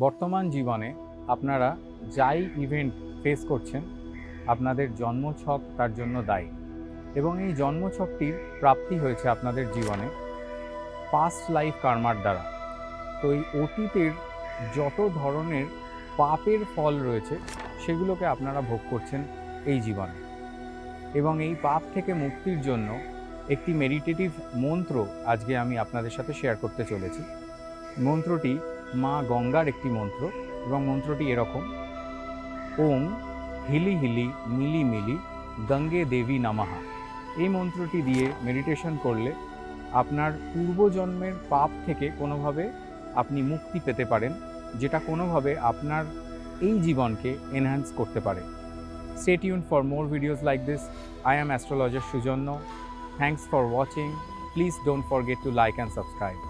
বর্তমান জীবনে আপনারা যাই ইভেন্ট ফেস করছেন, আপনাদের জন্মছক তার জন্য দায়ী। এবং এই জন্মছকটির প্রাপ্তি হয়েছে আপনাদের জীবনে পাস্ট লাইফ কার্মার দ্বারা। তো এই অতীতের যত ধরনের পাপের ফল রয়েছে সেগুলোকে আপনারা ভোগ করছেন এই জীবনে। এবং এই পাপ থেকে মুক্তির জন্য একটি মেডিটেটিভ মন্ত্র আজকে আমি আপনাদের সাথে শেয়ার করতে চলেছি। মন্ত্রটি মা গঙ্গার একটি মন্ত্র এবং মন্ত্রটি এরকম: ওম হিলি হিলি মিলি মিলি গঙ্গে দেবী নমঃ। এই মন্ত্রটি দিয়ে মেডিটেশন করলে আপনার পূর্বজন্মের পাপ থেকে কোনোভাবে আপনি মুক্তি পেতে পারেন, যেটা কোনোভাবে আপনার এই জীবনকে এনহ্যান্স করতে পারে। Stay tuned for more videos like this. I am astrologer Sujanno. Thanks for watching. Please don't forget to like and subscribe.